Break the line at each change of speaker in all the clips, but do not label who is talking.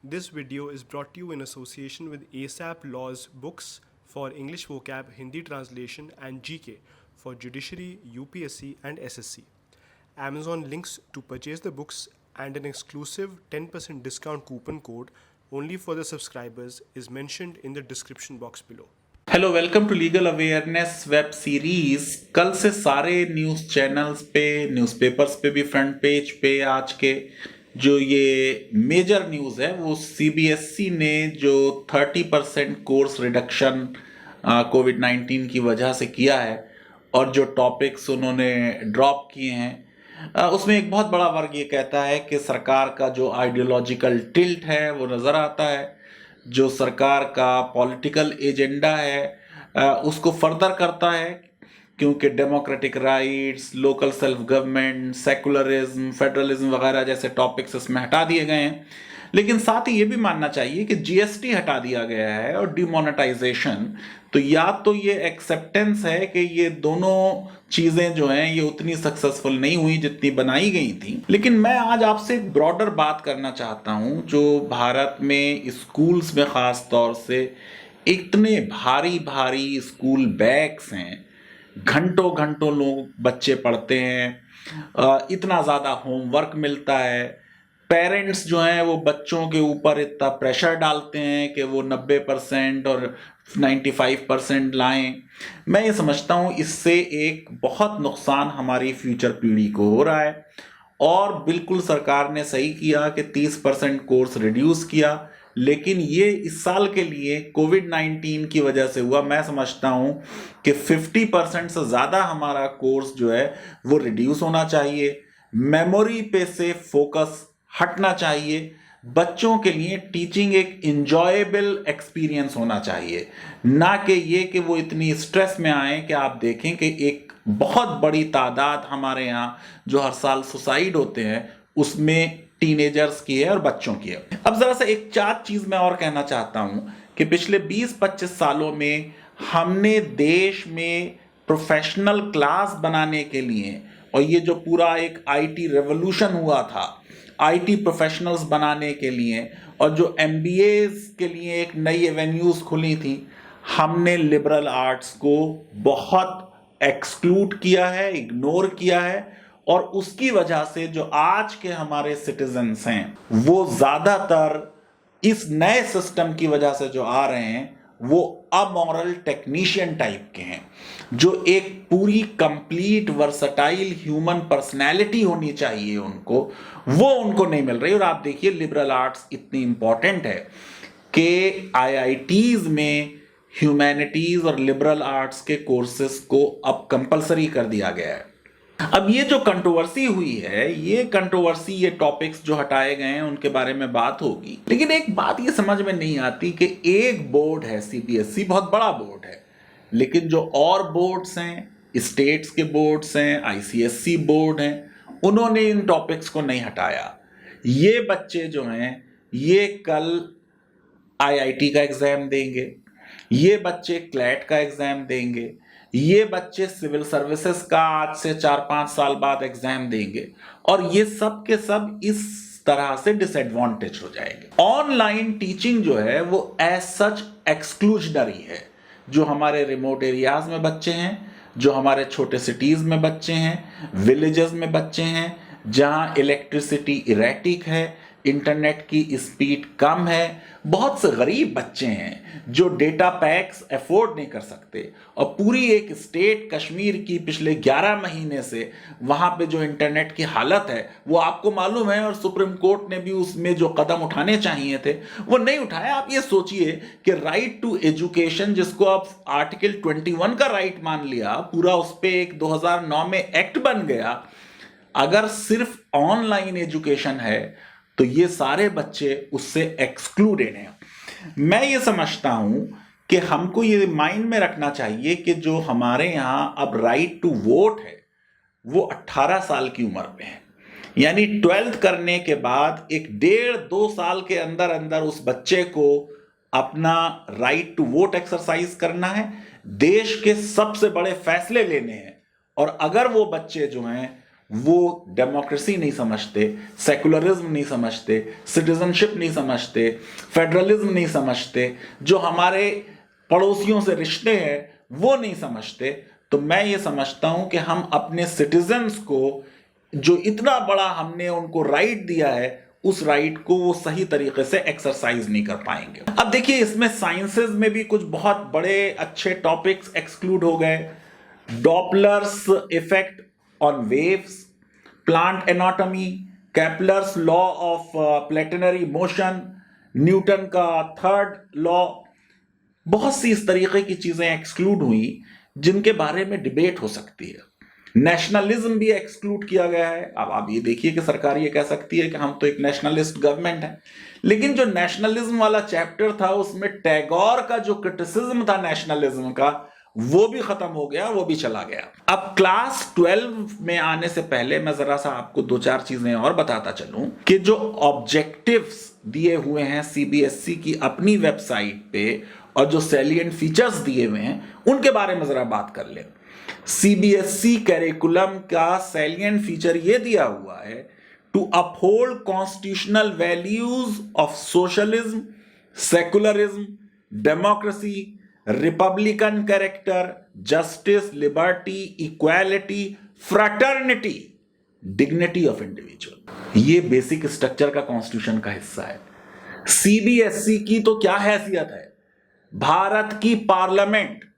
This video is brought to you in association with ASAP Law's books for English vocab, Hindi translation, and GK for Judiciary, UPSC, and SSC. Amazon links to purchase the books and an exclusive 10% discount coupon code only for the subscribers is mentioned in the description box below.
Hello, welcome to legal awareness web series. कल से सारे news channels पे, newspapers पे भी front page पे आज के जो ये मेजर न्यूज़ है वो सीबीएसई ने जो 30% कोर्स रिडक्शन कोविड-19 की वजह से किया है और जो टॉपिक्स उन्होंने ड्रॉप किए हैं उसमें एक बहुत बड़ा वर्ग ये कहता है कि सरकार का जो आइडियोलॉजिकल टिल्ट है वो नज़र आता है, जो सरकार का पॉलिटिकल एजेंडा है उसको फर्दर करता है, क्योंकि democratic rights, local self government, secularism, federalism वगैरह जैसे टॉपिक्स इसमें हटा दिए गए हैं। लेकिन साथ ही ये भी मानना चाहिए कि जीएसटी हटा दिया गया है और डिमोनेटाइजेशन, तो या तो ये एक्सेप्टेंस है कि ये दोनों चीजें जो हैं ये उतनी सक्सेसफुल नहीं हुई जितनी बनाई गई थी। लेकिन मैं आज आपसे एक ब्रॉडर बात करना चाहता हूं, जो भारत में स्कूल्स में खास तौर से इतने भारी भारी स्कूल बैग्स हैं, घंटों घंटों लोग बच्चे पढ़ते हैं, इतना ज़्यादा होमवर्क मिलता है, पेरेंट्स जो हैं वो बच्चों के ऊपर इतना प्रेशर डालते हैं कि वो 90% और 95% लाएं। मैं ये समझता हूँ इससे एक बहुत नुकसान हमारी फ्यूचर पीढ़ी को हो रहा है और बिल्कुल सरकार ने सही किया कि 30% कोर्स रिड्यूस किया, लेकिन ये इस साल के लिए कोविड-19 की वजह से हुआ। मैं समझता हूँ कि 50% से ज़्यादा हमारा कोर्स जो है वो रिड्यूस होना चाहिए, मेमोरी पे से फोकस हटना चाहिए, बच्चों के लिए टीचिंग एक इंजॉयबल एक्सपीरियंस होना चाहिए, ना कि ये कि वो इतनी स्ट्रेस में आए कि आप देखें कि एक बहुत बड़ी तादाद हमारे यहाँ जो हर साल सुसाइड होते हैं उसमें टीनेजर्स की है और बच्चों की है। अब जरा सा एक चार चीज मैं और कहना चाहता हूं कि पिछले 20-25 सालों में हमने देश में प्रोफेशनल क्लास बनाने के लिए, और ये जो पूरा एक आईटी रेवोल्यूशन हुआ था, आईटी प्रोफेशनल्स बनाने के लिए और जो एमबीएस के लिए एक नई एवेन्यूज खुली थी, हमने लिबरल आर्ट्स को बहुत एक्सक्लूड किया है, इग्नोर किया है, और उसकी वजह से जो आज के हमारे सिटीजन्स हैं वो ज्यादातर इस नए सिस्टम की वजह से जो आ रहे हैं वो अमोरल टेक्नीशियन टाइप के हैं, जो एक पूरी कंप्लीट वर्सटाइल ह्यूमन पर्सनैलिटी होनी चाहिए उनको, वो उनको नहीं मिल रही। और आप देखिए लिबरल आर्ट्स इतनी इंपॉर्टेंट है कि आईआईटीज में ह्यूमैनिटीज और लिबरल आर्ट्स के कोर्सेस को अब कंपलसरी कर दिया गया है। अब ये जो कंट्रोवर्सी हुई है, ये कंट्रोवर्सी, ये टॉपिक्स जो हटाए गए हैं उनके बारे में बात होगी, लेकिन एक बात ये समझ में नहीं आती कि एक बोर्ड है सीबीएसई, बहुत बड़ा बोर्ड है, लेकिन जो और बोर्ड्स हैं, स्टेट्स के बोर्ड्स हैं, आईसीएसई बोर्ड हैं, उन्होंने इन टॉपिक्स को नहीं हटाया। ये बच्चे जो हैं ये कल आईआईटी का एग्जाम देंगे, ये बच्चे क्लैट का एग्जाम देंगे, ये बच्चे सिविल सर्विसेज का आज से 4-5 साल बाद एग्जाम देंगे, और ये सब के सब इस तरह से डिसएडवांटेज हो जाएंगे। ऑनलाइन टीचिंग जो है वो एज सच एक्सक्लूजनरी है। जो हमारे रिमोट एरियाज में बच्चे हैं, जो हमारे छोटे सिटीज में बच्चे हैं, विलेजेस में बच्चे हैं, जहां इलेक्ट्रिसिटी इरेटिक है, इंटरनेट की स्पीड कम है, बहुत से गरीब बच्चे हैं जो डेटा पैक्स अफोर्ड नहीं कर सकते, और पूरी एक स्टेट कश्मीर की पिछले 11 महीने से वहां पे जो इंटरनेट की हालत है वो आपको मालूम है, और सुप्रीम कोर्ट ने भी उसमें जो कदम उठाने चाहिए थे वो नहीं उठाए। आप ये सोचिए कि राइट टू एजुकेशन, जिसको आप आर्टिकल 21 का राइट मान लिया, पूरा उस पर एक 2009 में एक्ट बन गया, अगर सिर्फ ऑनलाइन एजुकेशन है तो ये सारे बच्चे उससे एक्सक्लूडेड हैं। मैं ये समझता हूं कि हमको ये माइंड में रखना चाहिए कि जो हमारे यहां अब राइट टू वोट है वो 18 साल की उम्र पे है, यानी 12th करने के बाद एक 1.5-2 साल के अंदर अंदर उस बच्चे को अपना राइट टू वोट एक्सरसाइज करना है, देश के सबसे बड़े फैसले लेने हैं, और अगर वो बच्चे जो हैं वो डेमोक्रेसी नहीं समझते, सेकुलरिज्म नहीं समझते, सिटीजनशिप नहीं समझते, फेडरलिज्म नहीं समझते, जो हमारे पड़ोसियों से रिश्ते हैं वो नहीं समझते। तो मैं ये समझता हूं कि हम अपने सिटीजन्स को जो इतना बड़ा हमने उनको राइट दिया है, उस राइट को वो सही तरीके से एक्सरसाइज नहीं कर पाएंगे। अब देखिए, इसमें साइंसेज में भी कुछ बहुत बड़े अच्छे टॉपिक्स एक्सक्लूड हो गए। Doppler's effect on waves, plant anatomy, Kepler's law of planetary motion, Newton का थर्ड लॉ, बहुत सी इस तरीके की चीजें एक्सक्लूड हुई जिनके बारे में डिबेट हो सकती है। नेशनलिज्म भी एक्सक्लूड किया गया है। अब आप ये देखिए कि सरकार ये कह सकती है कि हम तो एक नेशनलिस्ट गवर्नमेंट है, लेकिन जो नेशनलिज्म वाला चैप्टर था उसमें टैगोर का जो क्रिटिसिज्म था नेशनलिज्म का, वो भी खत्म हो गया, वो भी चला गया। अब क्लास 12 में आने से पहले मैं जरा सा आपको दो चार चीजें और बताता चलूं कि जो ऑब्जेक्टिव्स दिए हुए हैं सीबीएसई की अपनी वेबसाइट पे और जो सैलिएंट फीचर्स दिए हुए हैं उनके बारे में जरा बात कर लें। सीबीएसई कैरिकुलम का सैलिएंट फीचर यह दिया हुआ है, to uphold constitutional values of socialism, secularism, democracy, republican character, justice, liberty, equality, fraternity, dignity of individual. ये बेसिक स्ट्रक्चर का कॉन्स्टिट्यूशन का हिस्सा है। सीबीएसई की तो क्या हैसियत है, भारत की पार्लियामेंट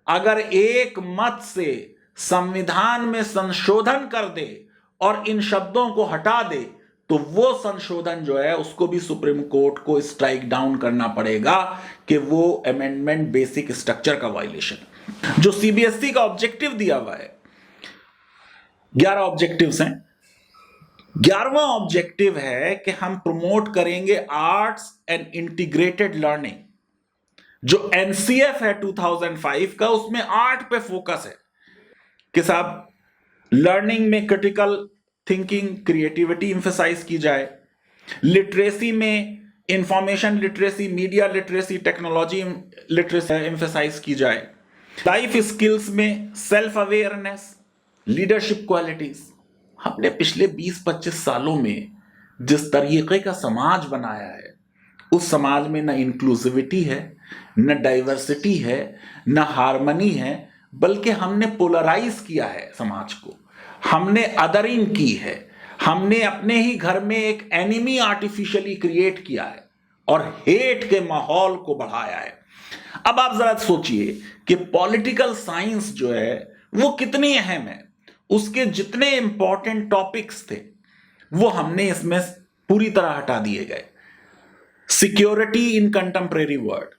अगर एक मत से संविधान में संशोधन कर दे और इन शब्दों को हटा दे, तो वो संशोधन जो है उसको भी सुप्रीम कोर्ट को स्ट्राइक डाउन करना पड़ेगा कि वो अमेंडमेंट बेसिक स्ट्रक्चर का वायलेशन। जो सीबीएसई का ऑब्जेक्टिव दिया हुआ है, 11 ऑब्जेक्टिव्स हैं। 11वां ऑब्जेक्टिव है कि हम प्रमोट करेंगे आर्ट्स एंड इंटीग्रेटेड लर्निंग। जो एनसीएफ है 2005 का, उसमें आर्ट पे फोकस है कि साहब लर्निंग में क्रिटिकल थिंकिंग, क्रिएटिविटी एम्फसाइज की जाए, लिटरेसी में information literacy, media literacy, technology literacy emphasise की जाए, लाइफ स्किल्स में सेल्फ अवेयरनेस, लीडरशिप क्वालिटीज। हमने पिछले 20-25 सालों में जिस तरीके का समाज बनाया है, उस समाज में न इंक्लूसिविटी है, न डाइवर्सिटी है, न हार्मनी है, बल्कि हमने पोलराइज किया है समाज को, हमने अदरिंग की है, हमने अपने ही घर में एक एनिमी आर्टिफिशियली क्रिएट किया है और हेट के माहौल को बढ़ाया है। अब आप जरा सोचिए कि पॉलिटिकल साइंस जो है वो कितनी अहम है। उसके जितने इंपॉर्टेंट टॉपिक्स थे वो हमने इसमें पूरी तरह हटा दिए गए। Security in contemporary world,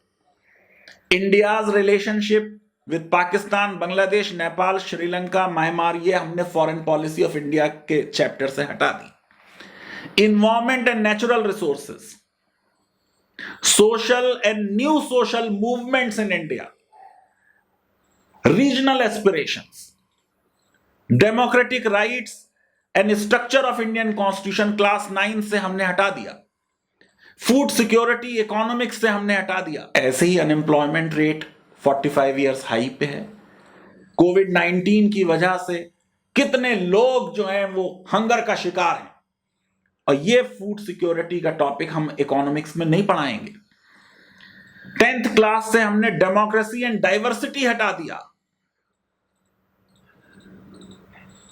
India's relationship with Pakistan, Bangladesh, Nepal, Sri Lanka, Myanmar, ये हमने फॉरेन पॉलिसी ऑफ इंडिया के चैप्टर से हटा दी। Environment and natural resources, social and new social movements in India, regional aspirations, democratic rights and structure of Indian constitution class 9 से हमने हटा दिया। फूड सिक्योरिटी इकोनॉमिक्स से हमने हटा दिया। ऐसे ही अनएम्प्लॉयमेंट रेट 45 इयर्स हाई पे है। कोविड-19 की वजह से कितने लोग जो हैं वो हंगर का शिकार हैं, और ये फूड सिक्योरिटी का टॉपिक हम इकोनॉमिक्स में नहीं पढ़ाएंगे। 10th क्लास से हमने डेमोक्रेसी एंड डाइवर्सिटी हटा दिया।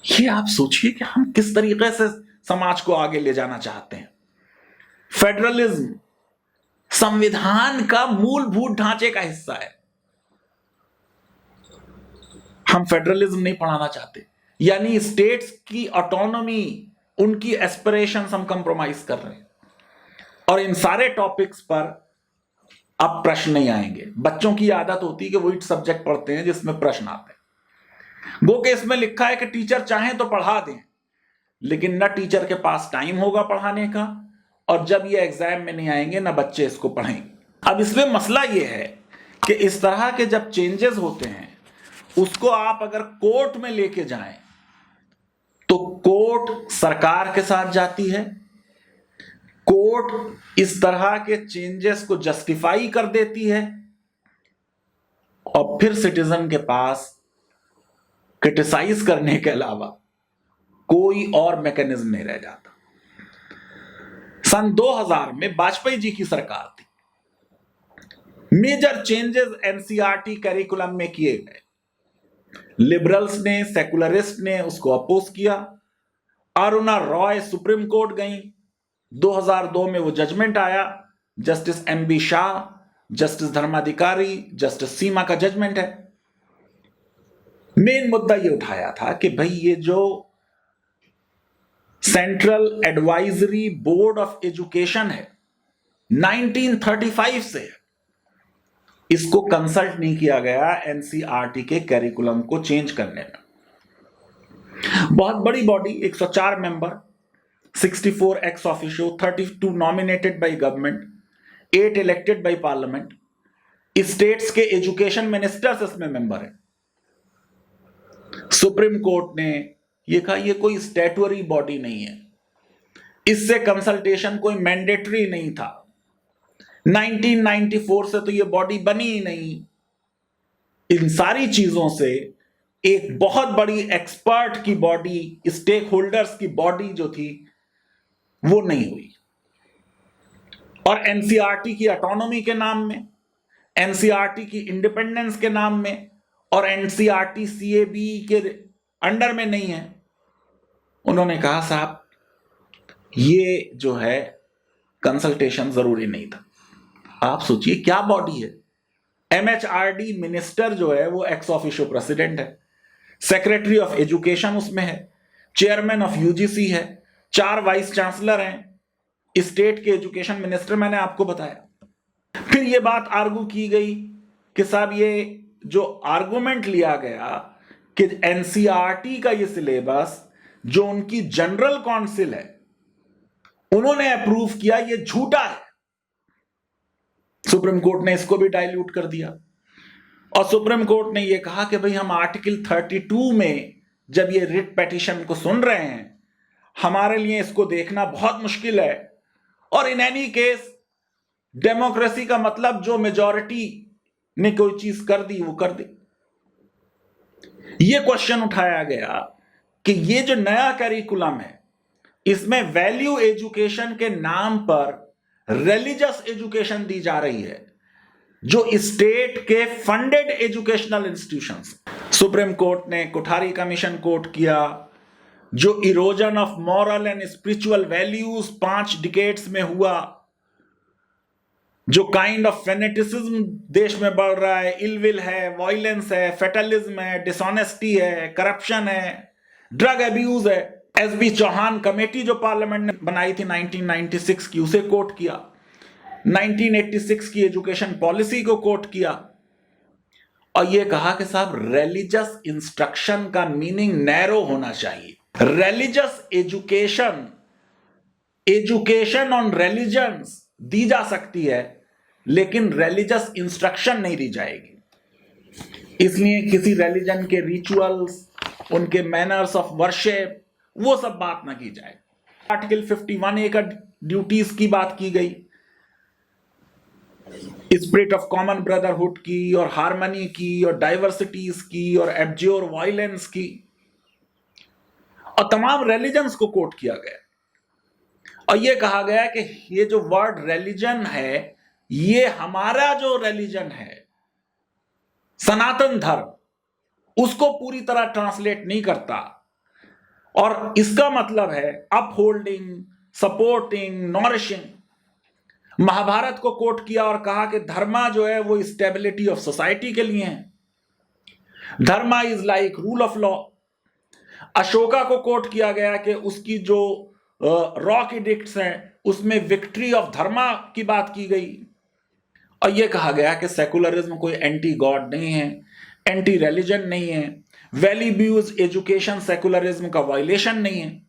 ये आप सोचिए कि हम किस तरीके से समाज को आगे ले जाना चाहते हैं। फेडरलिज्म संविधान का मूलभूत ढांचे का हिस्सा है, हम फेडरलिज्म नहीं पढ़ाना चाहते, यानी स्टेट्स की ऑटोनॉमी, उनकी एस्पिरेशंस हम कंप्रोमाइज कर रहे हैं। और इन सारे टॉपिक्स पर अब प्रश्न नहीं आएंगे। बच्चों की आदत होती है कि वही सब्जेक्ट पढ़ते हैं जिसमें प्रश्न आते हैं। गो के इसमें लिखा है कि टीचर चाहें तो पढ़ा दें, लेकिन न टीचर के पास टाइम होगा पढ़ाने का, और जब ये एग्जाम में नहीं आएंगे ना बच्चे इसको पढ़ेंगे। अब इसमें मसला ये है कि इस तरह के जब चेंजेस होते हैं, उसको आप अगर कोर्ट में लेके जाएं तो कोर्ट सरकार के साथ जाती है, कोर्ट इस तरह के चेंजेस को जस्टिफाई कर देती है, और फिर सिटीजन के पास क्रिटिसाइज करने के अलावा कोई और मैकेनिज्म नहीं रह जाता। सन 2000 में वाजपेयी जी की सरकार थी, मेजर चेंजेस एनसीईआरटी करिकुलम में किए गए। लिबरल्स ने, सेकुलरिस्ट ने उसको अपोज किया। अरुणा रॉय सुप्रीम कोर्ट गई, 2002 में वो जजमेंट आया, justice M B Shah, justice Dharmadhikari, justice Seema का जजमेंट है। मेन मुद्दा ये उठाया था कि भाई ये जो central advisory board of education है 1935 से, इसको कंसल्ट नहीं किया गया एनसीईआरटी के करिकुलम को चेंज करने में। बहुत बड़ी body, 104 member, 64 ex officio, 32 nominated by government, 8 elected by parliament. States के एजुकेशन मिनिस्टर्स इसमें मेंबर है। सुप्रीम कोर्ट ने यह कहा यह कोई स्टैट्यूटरी बॉडी नहीं है, इससे कंसल्टेशन कोई मैंडेटरी नहीं था। 1994 से तो यह बॉडी बनी ही नहीं। इन सारी चीजों से एक बहुत बड़ी एक्सपर्ट की बॉडी, स्टेक होल्डर्स की बॉडी जो थी वो नहीं हुई। और एनसीईआरटी की ऑटोनॉमी के नाम में, एनसीईआरटी की इंडिपेंडेंस के नाम में, और एनसीईआरटी सीएबी के अंडर में नहीं है, उन्होंने कहा साहब ये जो है कंसल्टेशन जरूरी नहीं था। आप सोचिए क्या बॉडी है। एमएचआरडी मिनिस्टर जो है वो एक्स ऑफिशियो प्रेसिडेंट है, सेक्रेटरी ऑफ एजुकेशन उसमें है, चेयरमैन ऑफ यूजीसी है, 4 वाइस चांसलर हैं, स्टेट के एजुकेशन मिनिस्टर मैंने आपको बताया। फिर ये बात आर्गू की गई कि साहब ये जो आर्गुमेंट लिया गया कि एनसीईआरटी का ये सिलेबस जो उनकी जनरल काउंसिल है उन्होंने अप्रूव किया, ये झूठा है। सुप्रीम कोर्ट ने इसको भी डाइल्यूट कर दिया और सुप्रीम कोर्ट ने यह कहा कि भाई हम आर्टिकल 32 में जब ये रिट पिटीशन को सुन रहे हैं, हमारे लिए इसको देखना बहुत मुश्किल है। और इन एनी केस डेमोक्रेसी का मतलब जो मेजॉरिटी ने कोई चीज कर दी वो कर दी। ये क्वेश्चन उठाया गया कि ये जो नया करिकुलम है इसमें वैल्यू एजुकेशन के नाम पर रिलीजियस एजुकेशन दी जा रही है जो स्टेट के funded educational institutions. Supreme court ने कोठारी कमीशन कोर्ट किया, जो erosion of moral and spiritual values 5 decades में हुआ, जो काइंड ऑफ फेनेटिसिज्म देश में बढ़ रहा है, इलविल है, वायलेंस है, फेटलिज्म है, डिसऑनेस्टी है, करप्शन है, ड्रग अब्यूज है। एसबी चौहान कमेटी जो पार्लियामेंट ने बनाई थी 1996 की, उसे कोट किया। 1986 की एजुकेशन पॉलिसी को कोट किया और यह कहा कि साहब रिलीजियस इंस्ट्रक्शन का मीनिंग नैरो होना चाहिए। Religious education, education on religions दी जा सकती है लेकिन रिलीजियस इंस्ट्रक्शन नहीं दी जाएगी। इसलिए किसी रिलीजन के रिचुअल्स, उनके मैनर्स ऑफ वर्शिप, वो सब बात ना की जाए। आर्टिकल 51A का ड्यूटीज की बात की गई, स्पिरिट ऑफ कॉमन ब्रदरहुड की और हार्मनी की और डाइवर्सिटीज की और एब्ज्योर वायलेंस की, और तमाम रिलीजन्स को कोट किया गया। और यह कहा गया कि ये जो वर्ड रिलीजन है, ये हमारा जो रिलीजन है सनातन धर्म, उसको पूरी तरह ट्रांसलेट नहीं करता। और इसका मतलब है अपहोल्डिंग, सपोर्टिंग, नॉरिशिंग। महाभारत को कोट किया और कहा कि धर्मा जो है वो स्टेबिलिटी ऑफ सोसाइटी के लिए है, dharma is like rule of law. Ashoka को कोट किया गया कि उसकी जो रॉक एडिक्ट्स हैं उसमें विक्ट्री ऑफ धर्मा की बात की गई। और यह कहा गया कि सेकुलरिज्म कोई एंटी गॉड नहीं है, एंटी रिलीजन नहीं है, वैल्यूज एजुकेशन सेकुलरिज्म का वायलेशन नहीं है।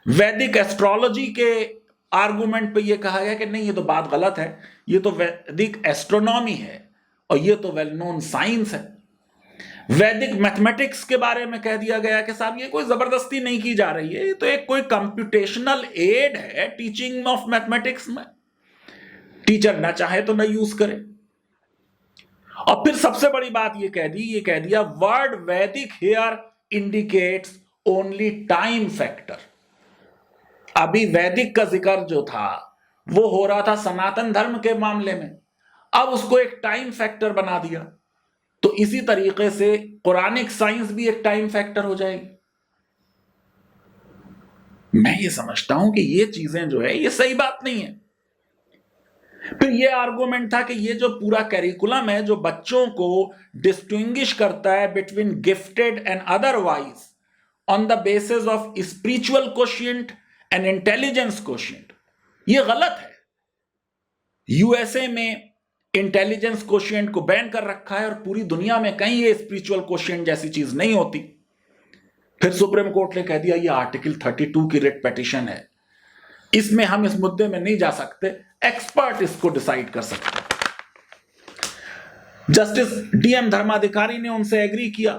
वैदिक एस्ट्रोलॉजी के आर्गुमेंट पे यह कहा गया कि नहीं, ये तो बात गलत है, ये तो वैदिक एस्ट्रोनॉमी है और ये तो वेल नोन साइंस है। वैदिक मैथमेटिक्स के बारे में कह दिया गया कि साहब ये कोई जबरदस्ती नहीं की जा रही है, ये तो एक कोई कंप्यूटेशनल एड है टीचिंग ऑफ मैथमेटिक्स में, टीचर ना चाहे तो ना यूज करे। और फिर सबसे बड़ी बात ये कह दिया वर्ड वैदिक here indicates only time factor. अभी वैदिक का जिक्र जो था वो हो रहा था सनातन धर्म के मामले में, अब उसको एक टाइम फैक्टर बना दिया। तो इसी तरीके से कुरानिक साइंस भी एक टाइम फैक्टर हो जाएगी। मैं ये समझता हूं कि ये चीजें जो है ये सही बात नहीं है। फिर ये आर्गुमेंट था कि ये जो पूरा कैरिकुलम है जो बच्चों को डिस्टिंग्विश करता है between gifted and otherwise on the basis of spiritual quotient and intelligence quotient, ये गलत है। यूएसए में इंटेलिजेंस कोशिएंट को बैन कर रखा है और पूरी दुनिया में कहीं ये स्पिरिचुअल कोशिएंट जैसी चीज नहीं होती। फिर सुप्रीम कोर्ट ने कह दिया ये आर्टिकल 32 की रिट पिटीशन है, इसमें हम इस मुद्दे में नहीं जा सकते, एक्सपर्ट इसको डिसाइड कर सकते हैं। जस्टिस डीएम धर्माधिकारी ने उनसे एग्री किया,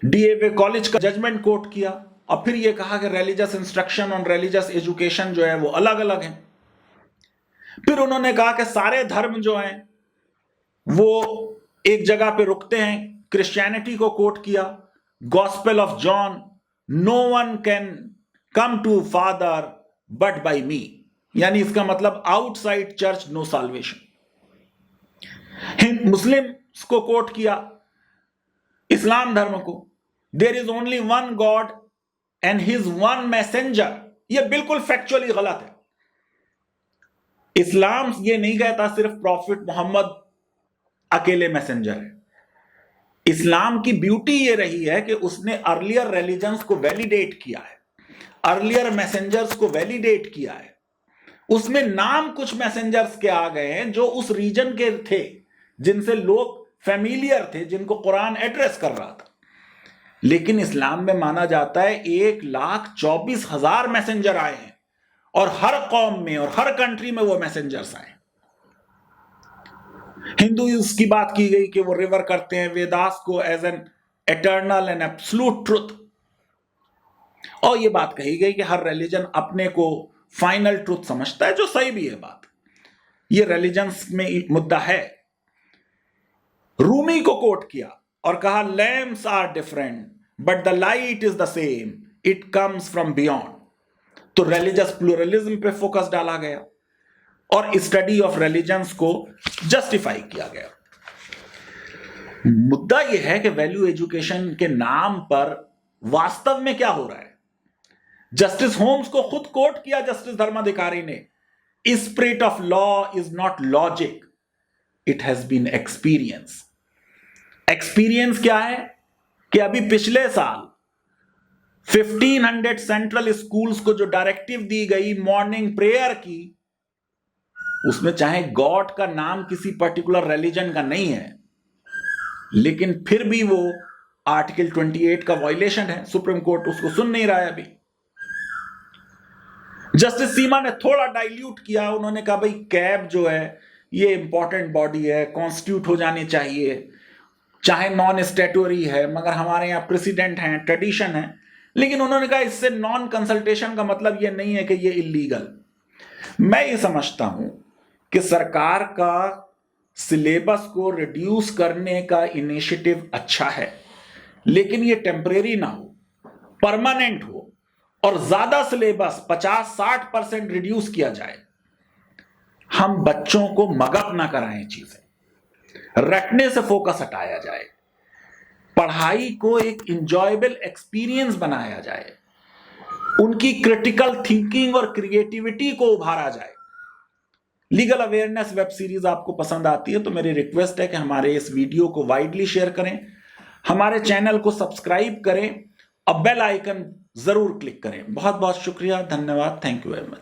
डीएवी कॉलेज का जजमेंट कोट किया और फिर यह कहा कि रिलीजियस इंस्ट्रक्शन और रिलीजियस एजुकेशन जो है वो अलग अलग है। फिर उन्होंने कहा कि सारे धर्म जो हैं वो एक जगह पे रुकते हैं, क्रिश्चियनिटी को कोट किया, gospel of John, no one can come to father but by me, यानी इसका मतलब outside church no salvation. Muslim को कोट किया, इस्लाम धर्म को, there is only one God and his one messenger. यह बिल्कुल फैक्चुअली गलत है। इस्लाम ये नहीं कहता सिर्फ प्रॉफिट मोहम्मद अकेले मैसेंजर है। इस्लाम की ब्यूटी ये रही है कि उसने अर्लियर रिलीजन्स को वैलिडेट किया है, अर्लियर मैसेंजर्स को वैलिडेट किया है। उसमें नाम कुछ मैसेंजर्स के आ गए हैं जो उस रीजन के थे, जिनसे लोग फैमिलियर थे, जिनको कुरान एड्रेस कर रहा था। लेकिन इस्लाम में माना जाता है 1,24,000 मैसेंजर आए हैं और हर कौम में और हर कंट्री में वो मैसेंजर्स आए। हिंदूज की बात की गई कि वो रिवर करते हैं वेदास को as an eternal and absolute truth, और ये बात कही गई कि हर रिलीजन अपने को फाइनल ट्रुथ समझता है, जो सही भी है बात। ये रिलीजन्स में मुद्दा है। रूमी को कोट किया और कहा lamps are different but the light is the same, it comes from beyond. तो रिलीजियस प्लूरलिज्म पे फोकस डाला गया और स्टडी ऑफ रिलीजन्स को जस्टिफाई किया गया। मुद्दा यह है कि वैल्यू एजुकेशन के नाम पर वास्तव में क्या हो रहा है। जस्टिस होम्स को खुद कोट किया जस्टिस धर्माधिकारी ने, spirit of law is not logic, it has been experience. Experience क्या है कि अभी पिछले साल 1500 सेंट्रल स्कूल्स को जो डायरेक्टिव दी गई मॉर्निंग प्रेयर की, उसमें चाहे गॉड का नाम किसी पर्टिकुलर रिलीजन का नहीं है, लेकिन फिर भी वो आर्टिकल 28 का वायलेशन है। सुप्रीम कोर्ट उसको सुन नहीं रहा है अभी। जस्टिस सीमा ने थोड़ा डाइल्यूट किया, उन्होंने कहा भाई कैब जो है ये इंपॉर्टेंट बॉडी है, कॉन्स्टिट्यूट हो जानी चाहिए, चाहे नॉन स्टैट्यूटरी है, मगर हमारे यहाँ प्रेसिडेंट हैं, ट्रेडिशन है। लेकिन उन्होंने कहा इससे नॉन कंसल्टेशन का मतलब ये नहीं है कि ये इलीगल। मैं ये समझता हूं कि सरकार का सिलेबस को रिड्यूस करने का इनिशिएटिव अच्छा है, लेकिन ये टेम्परेरी ना हो, परमानेंट हो और ज्यादा सिलेबस 50-60% रिड्यूस किया जाए। हम बच्चों को मगअप ना कराएं, चीजें रटने से फोकस हटाया जाए, पढ़ाई को एक इंजॉयबल एक्सपीरियंस बनाया जाए, उनकी क्रिटिकल थिंकिंग और क्रिएटिविटी को उभारा जाए। लीगल अवेयरनेस वेब सीरीज आपको पसंद आती है तो मेरी रिक्वेस्ट है कि हमारे इस वीडियो को वाइडली शेयर करें, हमारे चैनल को सब्सक्राइब करें और बेल आइकन जरूर क्लिक करें। बहुत बहुत शुक्रिया, धन्यवाद, थैंक यू वेरी मच।